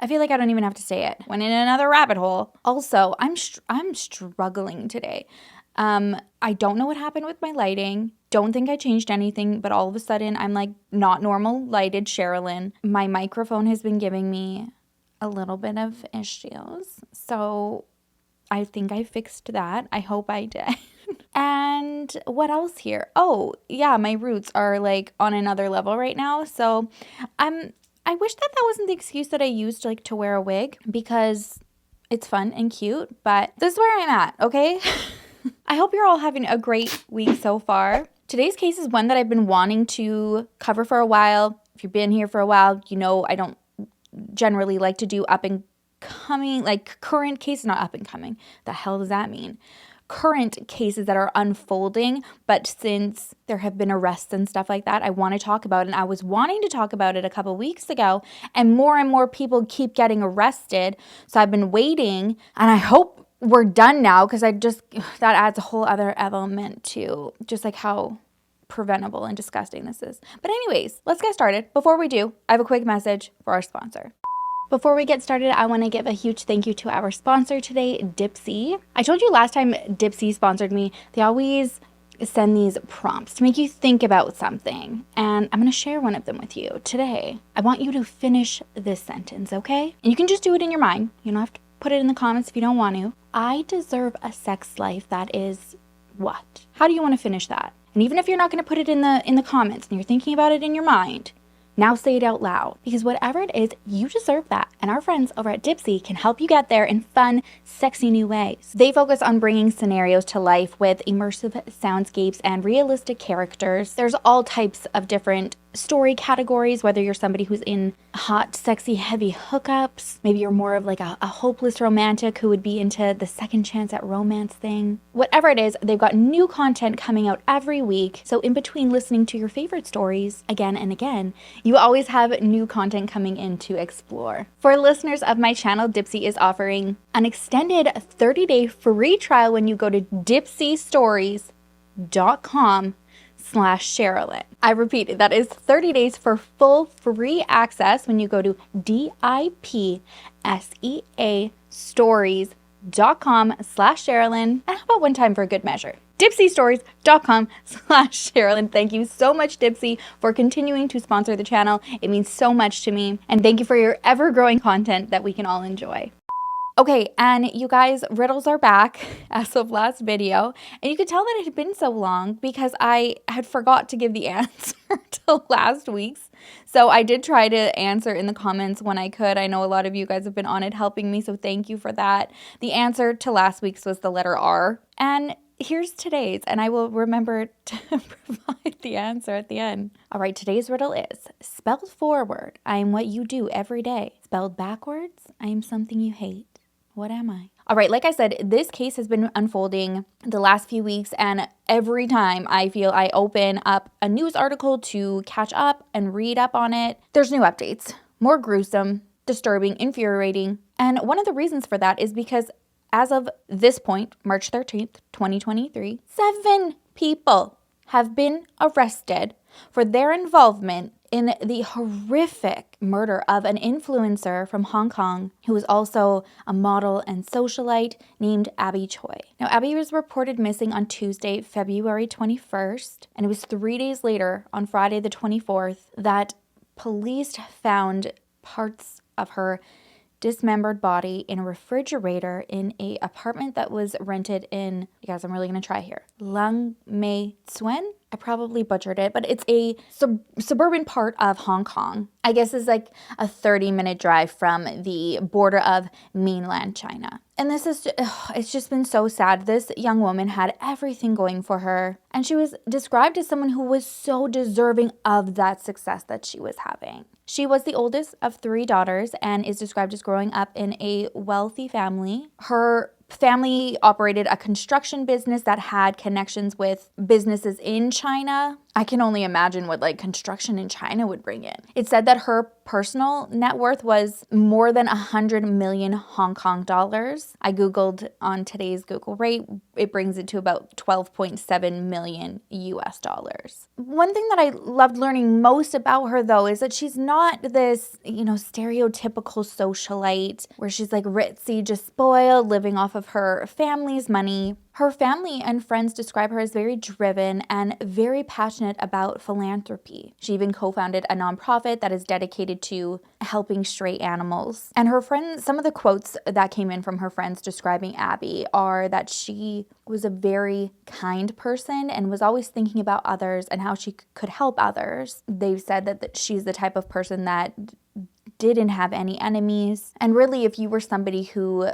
I feel like I don't even have to say it. Went in another rabbit hole. Also, I'm struggling today. I don't know what happened with my lighting. Don't think I changed anything, but all of a sudden I'm like not normal lighted Sherilyn. My microphone has been giving me a little bit of issues. So I think I fixed that. I hope I did. And what else here? Oh, yeah, my roots are like on another level right now. So I wish that wasn't the excuse that I used like to wear a wig, because it's fun and cute, but this is where I'm at, okay? I hope you're all having a great week so far. Today's case is one that I've been wanting to cover for a while. If you've been here for a while, you know I don't generally like to do up and coming, like current cases, not up and coming. The hell does that mean? Current cases that are unfolding, but since there have been arrests and stuff like that, I want to talk about it. And I was wanting to talk about it a couple weeks ago, and more people keep getting arrested. So I've been waiting, and I hope we're done now, because that adds a whole other element to just like how preventable and disgusting this is. But anyways, let's get started. Before we do, I have a quick message for our sponsor. Before we get started, I want to give a huge thank you to our sponsor today, Dipsea. I told you last time Dipsea sponsored me, they always send these prompts to make you think about something. And I'm going to share one of them with you today. I want you to finish this sentence, okay? And you can just do it in your mind. You don't have to put it in the comments if you don't want to. I deserve a sex life that is what? How do you want to finish that? And even if you're not going to put it in the comments and you're thinking about it in your mind, now say it out loud, because whatever it is, you deserve that. And our friends over at Dipsea can help you get there in fun, sexy new ways. They focus on bringing scenarios to life with immersive soundscapes and realistic characters. There's all types of different story categories, whether you're somebody who's in hot, sexy, heavy hookups. Maybe you're more of like a hopeless romantic who would be into the second chance at romance thing. Whatever it is, they've got new content coming out every week. So in between listening to your favorite stories again and again, you always have new content coming in to explore. For listeners of my channel, Dipsea is offering an extended 30-day free trial when you go to dipseastories.com/Sherilyn. I repeat, that is 30 days for full free access when you go to dipseastories.com/Sherilyn. And how about one time for a good measure? dipseastories.com/Sherilyn. Thank you so much, Dipsea, for continuing to sponsor the channel. It means so much to me. And thank you for your ever-growing content that we can all enjoy. Okay, and you guys, riddles are back as of last video, and you could tell that it had been so long because I had forgot to give the answer to last week's. So I did try to answer in the comments when I could. I know a lot of you guys have been on it helping me, so thank you for that. The answer to last week's was the letter R, and here's today's, and I will remember to provide the answer at the end. All right, today's riddle is, spelled forward, I am what you do every day. Spelled backwards, I am something you hate. What am I? All right, like I said, this case has been unfolding the last few weeks, and every time I feel I open up a news article to catch up and read up on it, there's new updates. More gruesome, disturbing, infuriating. And one of the reasons for that is because as of this point, March 13th, 2023, 7 people have been arrested for their involvement in the horrific murder of an influencer from Hong Kong who was also a model and socialite named Abby Choi. Now, Abby was reported missing on Tuesday, February 21st, and it was 3 days later, on Friday the 24th, that police found parts of her dismembered body in a refrigerator in a apartment that was rented in, you guys, I'm really going to try here, Lang Mei Tsuen. I probably butchered it, but it's a suburban part of Hong Kong. I guess it's like a 30-minute drive from the border of mainland China. And this is, it's just been so sad. This young woman had everything going for her, and she was described as someone who was so deserving of that success that she was having. She was the oldest of 3 daughters and is described as growing up in a wealthy family. Her family operated a construction business that had connections with businesses in China. I can only imagine what like construction in China would bring in. It said that her personal net worth was more than 100 million Hong Kong dollars. I Googled on today's Google rate, it brings it to about 12.7 million US dollars. One thing that I loved learning most about her though is that she's not this, stereotypical socialite where she's like ritzy, just spoiled, living off of her family's money. Her family and friends describe her as very driven and very passionate about philanthropy. She even co-founded a nonprofit that is dedicated to helping stray animals. And her friends, some of the quotes that came in from her friends describing Abby are that she was a very kind person and was always thinking about others and how she could help others. They've said that she's the type of person that didn't have any enemies. And really, if you were somebody who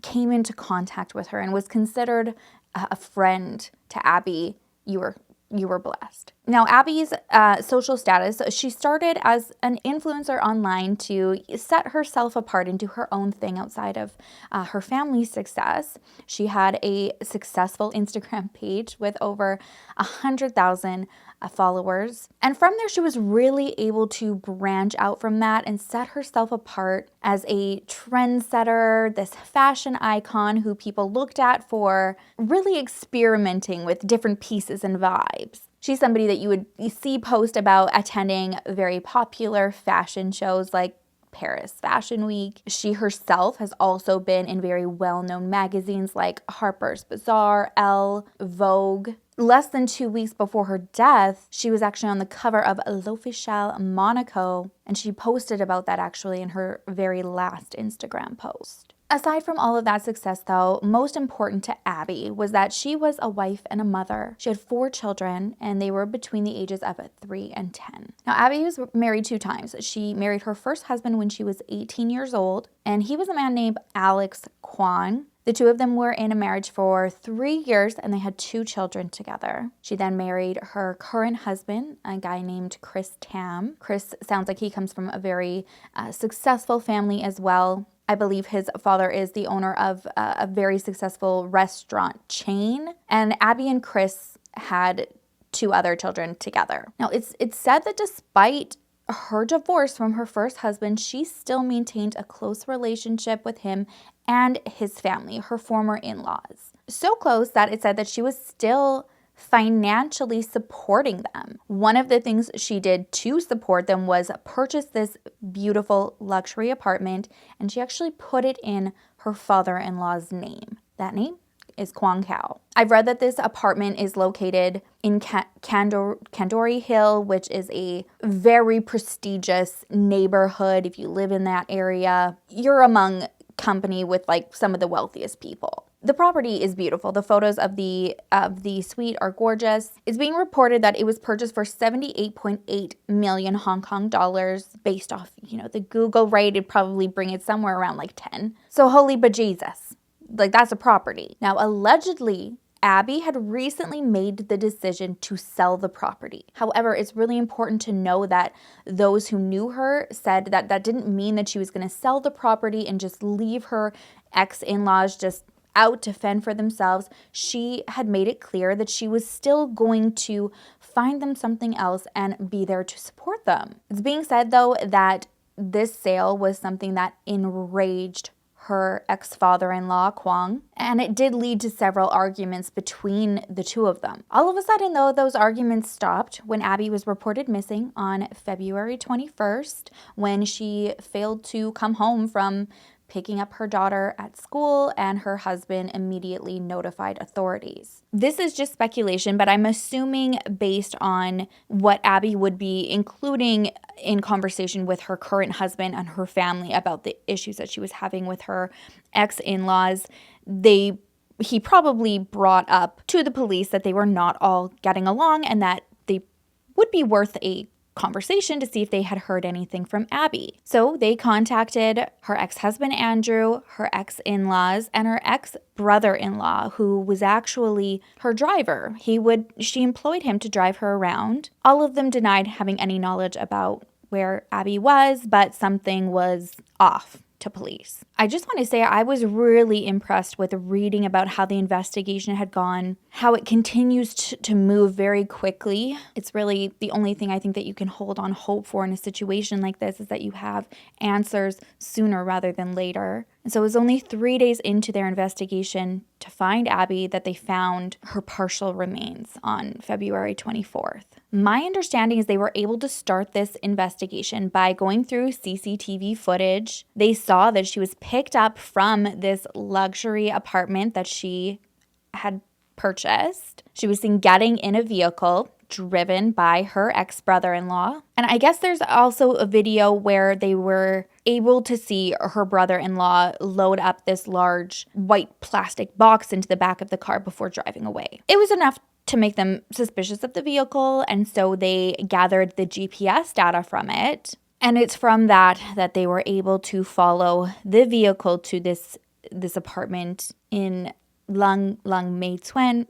came into contact with her and was considered a friend to Abby, you were blessed. Now, Abby's social status, she started as an influencer online to set herself apart and do her own thing outside of her family's success. She had a successful Instagram page with over 100,000 followers. And from there, she was really able to branch out from that and set herself apart as a trendsetter, this fashion icon who people looked at for really experimenting with different pieces and vibes. She's somebody that you would see post about attending very popular fashion shows like Paris Fashion Week. She herself has also been in very well-known magazines like Harper's Bazaar, Elle, Vogue. Less than 2 weeks before her death, she was actually on the cover of L'Officiel Monaco, and she posted about that actually in her very last Instagram post. Aside from all of that success, though, most important to Abby was that she was a wife and a mother. She had 4 children, and they were between the ages of 3 and 10. Now, Abby was married 2 times. She married her first husband when she was 18 years old, and he was a man named Alex Kwong. The 2 of them were in a marriage for 3 years, and they had 2 children together. She then married her current husband, a guy named Chris Tam. Chris sounds like he comes from a very successful family as well. I believe his father is the owner of a very successful restaurant chain. And Abby and Chris had 2 other children together. Now, it's said that despite her divorce from her first husband, she still maintained a close relationship with him and his family, her former in-laws. So close that it said that she was still financially supporting them. One of the things she did to support them was purchase this beautiful luxury apartment, and she actually put it in her father-in-law's name. That name is Kwong Kao. I've read that this apartment is located in Kandori Hill, which is a very prestigious neighborhood. If you live in that area, you're among company with like some of the wealthiest people. The property is beautiful. The photos of the suite are gorgeous. It's being reported that it was purchased for 78.8 million Hong Kong dollars. Based off, the Google rate, it'd probably bring it somewhere around like 10. So holy bejesus. Like, that's a property. Now, allegedly, Abby had recently made the decision to sell the property. However, it's really important to know that those who knew her said that that didn't mean that she was going to sell the property and just leave her ex-in-laws just out to fend for themselves. She had made it clear that she was still going to find them something else and be there to support them. It's being said, though, that this sale was something that enraged her ex-father-in-law, Kwong, and it did lead to several arguments between the 2 of them. All of a sudden, though, those arguments stopped when Abby was reported missing on February 21st, when she failed to come home from picking up her daughter at school, and her husband immediately notified authorities. This is just speculation, but I'm assuming based on what Abby would be including in conversation with her current husband and her family about the issues that she was having with her ex-in-laws, he probably brought up to the police that they were not all getting along and that they would be worth a conversation to see if they had heard anything from Abby. So they contacted her ex-husband Andrew, her ex-in-laws, and her ex-brother-in-law, who was actually her driver. She employed him to drive her around. All of them denied having any knowledge about where Abby was, but something was off to police. I just want to say I was really impressed with reading about how the investigation had gone, how it continues to move very quickly. It's really the only thing I think that you can hold on hope for in a situation like this is that you have answers sooner rather than later. And so it was only 3 days into their investigation to find Abby that they found her partial remains on February 24th. My understanding is they were able to start this investigation by going through CCTV footage. They saw that she was picked up from this luxury apartment that she had purchased. She was seen getting in a vehicle driven by her ex-brother-in-law. And I guess there's also a video where they were able to see her brother-in-law load up this large white plastic box into the back of the car before driving away. It was enough to make them suspicious of the vehicle, and so they gathered the GPS data from it. And it's from that they were able to follow the vehicle to this apartment in Lang Mei Tsuen.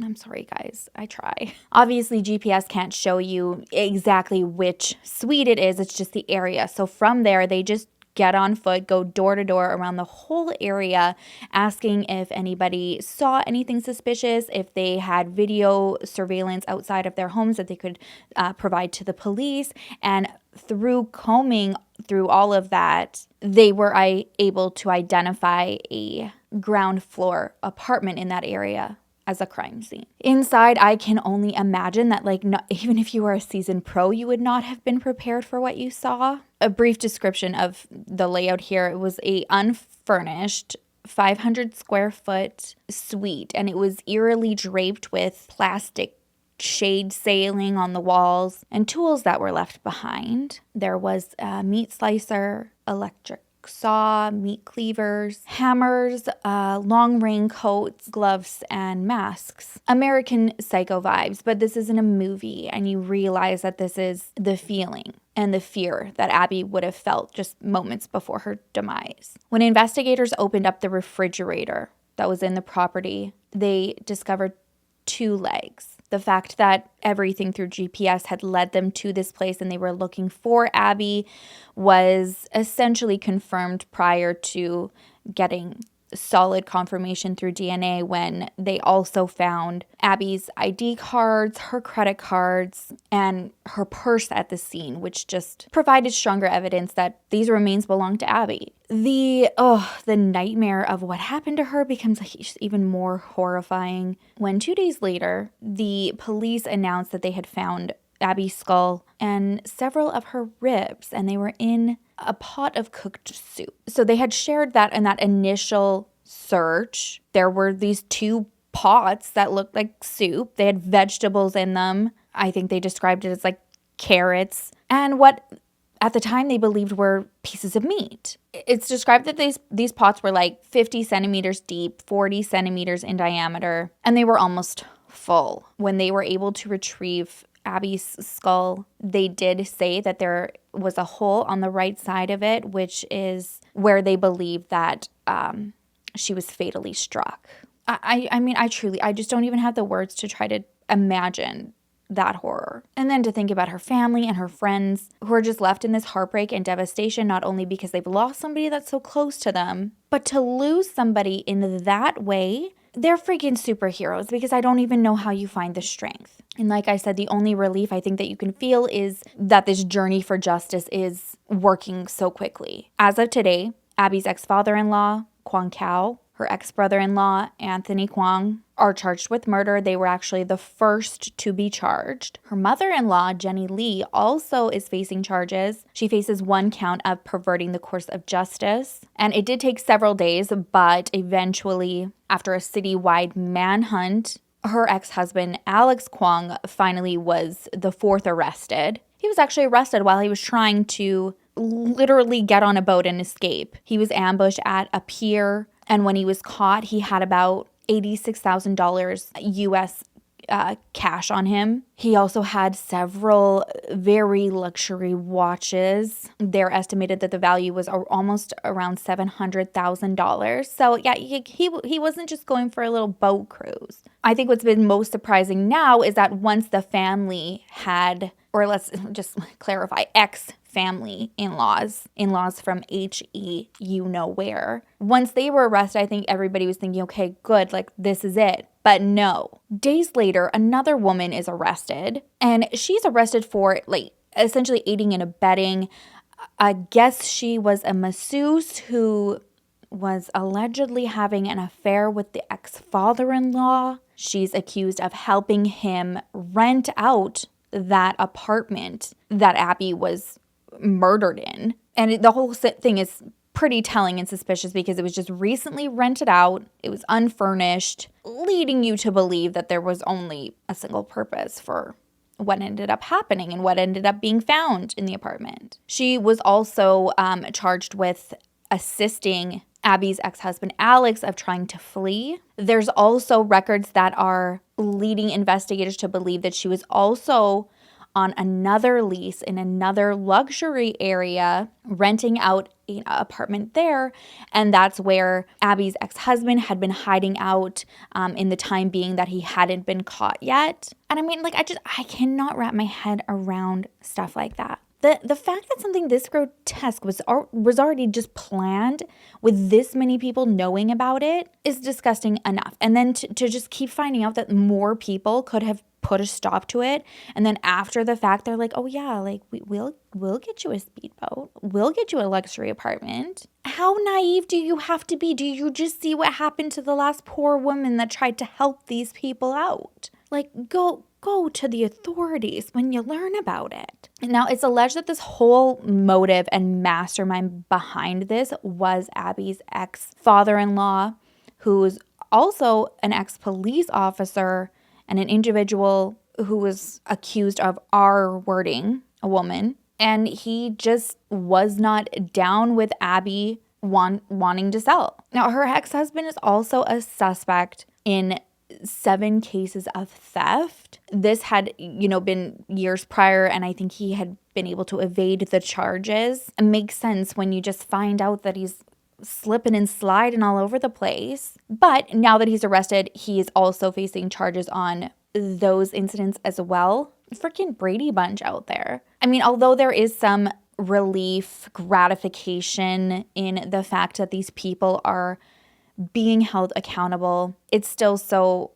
I'm sorry, guys. I try. Obviously, GPS can't show you exactly which suite it is. It's just the area. So from there, they just get on foot, go door to door around the whole area, asking if anybody saw anything suspicious, if they had video surveillance outside of their homes that they could provide to the police. And through combing through all of that, they were able to identify a ground floor apartment in that area as a crime scene. Inside, I can only imagine that, even if you were a seasoned pro, you would not have been prepared for what you saw. A brief description of the layout here. It was a unfurnished 500 square foot suite, and it was eerily draped with plastic shade sailing on the walls and tools that were left behind. There was a meat slicer, electric saw, meat cleavers, hammers, long raincoats, gloves, and masks. American Psycho vibes, but this isn't a movie, and you realize that this is the feeling and the fear that Abby would have felt just moments before her demise. When investigators opened up the refrigerator that was in the property, they discovered 2 legs. The fact that everything through GPS had led them to this place and they were looking for Abby was essentially confirmed prior to getting solid confirmation through DNA when they also found Abby's ID cards, her credit cards, and her purse at the scene, which just provided stronger evidence that these remains belonged to Abby. The nightmare of what happened to her becomes even more horrifying when 2 days later, the police announced that they had found Abby's skull and several of her ribs, and they were in a pot of cooked soup. So they had shared that in that initial search. There were these 2 pots that looked like soup. They had vegetables in them. I think they described it as like carrots and what at the time they believed were pieces of meat. It's described that these pots were like 50 centimeters deep, 40 centimeters in diameter, and they were almost full. When they were able to retrieve Abby's skull, they did say that there was a hole on the right side of it, which is where they believe that she was fatally struck. I just don't even have the words to try to imagine that horror. And then to think about her family and her friends who are just left in this heartbreak and devastation, not only because they've lost somebody that's so close to them, but to lose somebody in that way. They're freaking superheroes because I don't even know how you find the strength. And like I said, the only relief I think that you can feel is that this journey for justice is working so quickly. As of today, Abby's ex-father-in-law, Kwang Kao, her ex-brother-in-law, Anthony Kwang, are charged with murder. They were actually the first to be charged. Her mother-in-law, Jenny Lee, also is facing charges. She faces 1 count of perverting the course of justice. And it did take several days, but eventually, after a citywide manhunt, her ex-husband, Alex Kwang, finally was the 4th arrested. He was actually arrested while he was trying to literally get on a boat and escape. He was ambushed at a pier, and when he was caught, he had about $86,000 US cash on him. He also had several very luxury watches. They're estimated that the value was almost around $700,000. So yeah, he wasn't just going for a little boat cruise. I think what's been most surprising now is that once the family had, or let's just clarify, ex family in-laws from HE, you know where. Once they were arrested, I think everybody was thinking, okay, good, like this is it. But no. Days later, another woman is arrested, and she's arrested for like essentially aiding and abetting. I guess she was a masseuse who was allegedly having an affair with the ex-father-in-law. She's accused of helping him rent out that apartment that Abby was murdered in. And the whole thing is pretty telling and suspicious because it was just recently rented out. It was unfurnished, leading you to believe that there was only a single purpose for what ended up happening and what ended up being found in the apartment. She was also charged with assisting Abby's ex-husband Alex of trying to flee. There's also records that are leading investigators to believe that she was also on another lease in another luxury area, renting out an apartment there. And that's where Abby's ex-husband had been hiding out in the time being that he hadn't been caught yet. And I mean, like, I cannot wrap my head around stuff like that. The fact that something this grotesque was already just planned with this many people knowing about it is disgusting enough. And then to just keep finding out that more people could have put a stop to it. And then after the fact, they're like, oh yeah, like we'll get you a speedboat. We'll get you a luxury apartment. How naive do you have to be? Do you just see what happened to the last poor woman that tried to help these people out? Like, go to the authorities when you learn about it. Now, it's alleged that this whole motive and mastermind behind this was Abby's ex-father-in-law, who's also an ex-police officer and an individual who was accused of R-wording a woman. And he just was not down with Abby wanting to sell. Now, her ex-husband is also a suspect in 7 cases of theft. This had, been years prior, and I think he had been able to evade the charges. It makes sense when you just find out that he's slipping and sliding all over the place. But now that he's arrested, he is also facing charges on those incidents as well. Freaking Brady Bunch out there. I mean, although there is some relief, gratification in the fact that these people are being held accountable, it's still so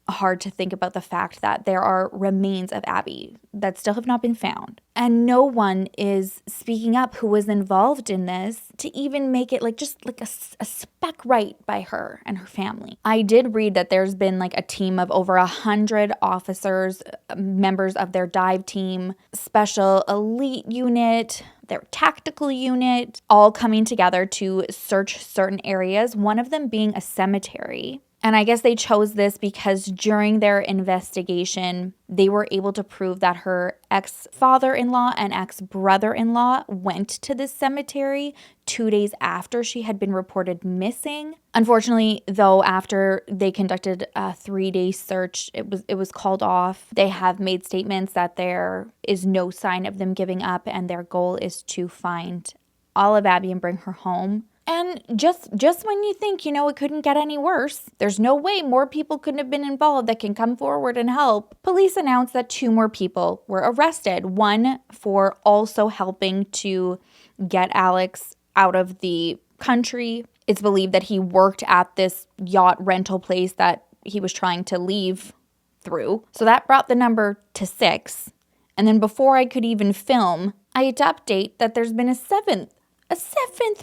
hard to think about the fact that there are remains of Abby that still have not been found. And no one is speaking up who was involved in this to even make it just like a speck right by her and her family. I did read that there's been like a team of over 100 officers, members of their dive team, special elite unit, their tactical unit, all coming together to search certain areas, one of them being a cemetery. And I guess they chose this because during their investigation, they were able to prove that her ex-father-in-law and ex-brother-in-law went to this cemetery 2 days after she had been reported missing. Unfortunately, though, after they conducted a 3-day search, it was called off. They have made statements that there is no sign of them giving up, and their goal is to find all of Abby and bring her home. And just when you think, it couldn't get any worse, there's no way more people couldn't have been involved that can come forward and help. Police announced that 2 more people were arrested. One for also helping to get Alex out of the country. It's believed that he worked at this yacht rental place that he was trying to leave through. So that brought the number to 6. And then before I could even film, I had to update that there's been a seventh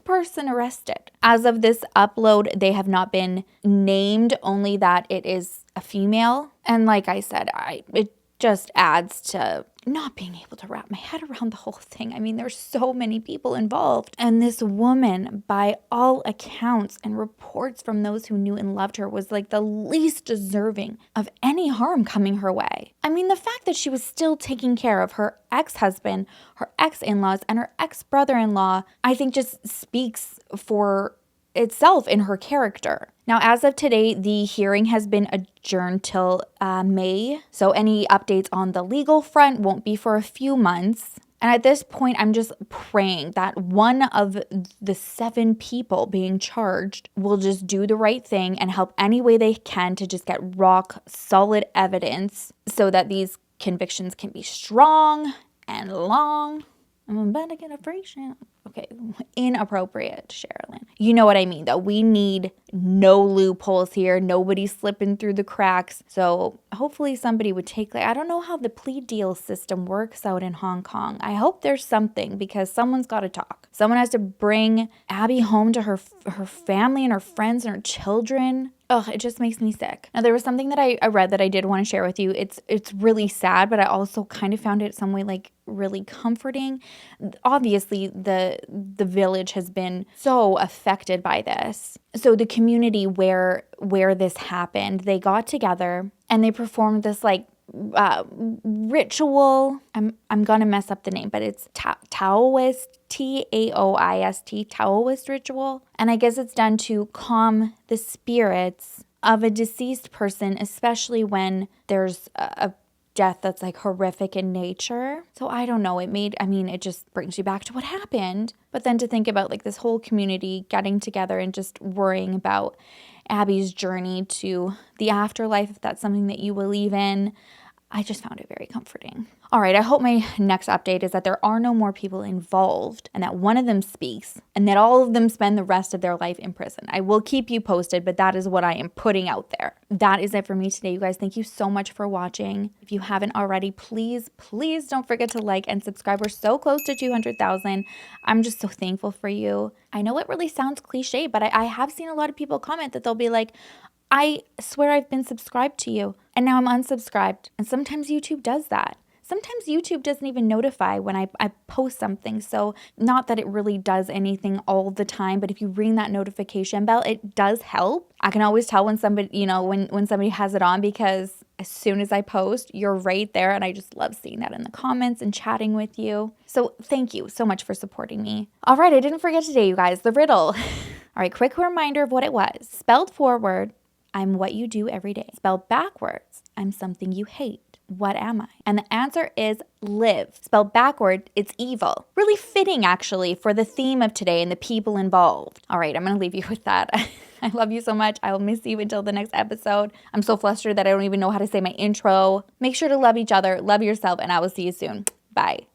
person arrested. As of this upload, they have not been named, only that it is a female. And like I said, it just adds to not being able to wrap my head around the whole thing. I mean, there's so many people involved. And this woman, by all accounts and reports from those who knew and loved her, was like the least deserving of any harm coming her way. I mean, the fact that she was still taking care of her ex-husband, her ex-in-laws, and her ex-brother-in-law, I think just speaks for itself in her character. Now, as of today, the hearing has been adjourned till May, so any updates on the legal front won't be for a few months. And at this point, I'm just praying that one of the 7 people being charged will just do the right thing and help any way they can to just get rock solid evidence so that these convictions can be strong and long. I'm about to get a free shower. Okay, inappropriate, Sherilyn. You know what I mean, though. We need no loopholes here. Nobody slipping through the cracks. So hopefully somebody would take, I don't know how the plea deal system works out in Hong Kong. I hope there's something because someone's got to talk. Someone has to bring Abby home to her family and her friends and her children. Oh, it just makes me sick. Now, there was something that I read that I did want to share with you. It's really sad, but I also kind of found it some way really comforting. Obviously, the village has been so affected by this. So the community where this happened, they got together and they performed this ritual. I'm gonna mess up the name, but it's Taoist, Taoist, Taoist ritual. And I guess it's done to calm the spirits of a deceased person, especially when there's a death that's horrific in nature. So I don't know, it just brings you back to what happened. But then to think about this whole community getting together and just worrying about Abby's journey to the afterlife, if that's something that you believe in, I just found it very comforting. All right, I hope my next update is that there are no more people involved and that one of them speaks and that all of them spend the rest of their life in prison. I will keep you posted, but that is what I am putting out there. That is it for me today, you guys. Thank you so much for watching. If you haven't already, please don't forget to like and subscribe. We're so close to 200,000. I'm just so thankful for you. I know it really sounds cliche, but I have seen a lot of people comment that they'll be like, I swear I've been subscribed to you and now I'm unsubscribed. And sometimes YouTube does that. Sometimes YouTube doesn't even notify when I post something. So not that it really does anything all the time, but if you ring that notification bell, it does help. I can always tell when somebody, when somebody has it on because as soon as I post, you're right there. And I just love seeing that in the comments and chatting with you. So thank you so much for supporting me. All right, I didn't forget today, you guys, the riddle. All right, quick reminder of what it was. Spelled forward, I'm what you do every day. Spelled backwards, I'm something you hate. What am I? And the answer is live. Spelled backward, it's evil. Really fitting, actually, for the theme of today and the people involved. All right, I'm going to leave you with that. I love you so much. I will miss you until the next episode. I'm so flustered that I don't even know how to say my intro. Make sure to love each other, love yourself, and I will see you soon. Bye.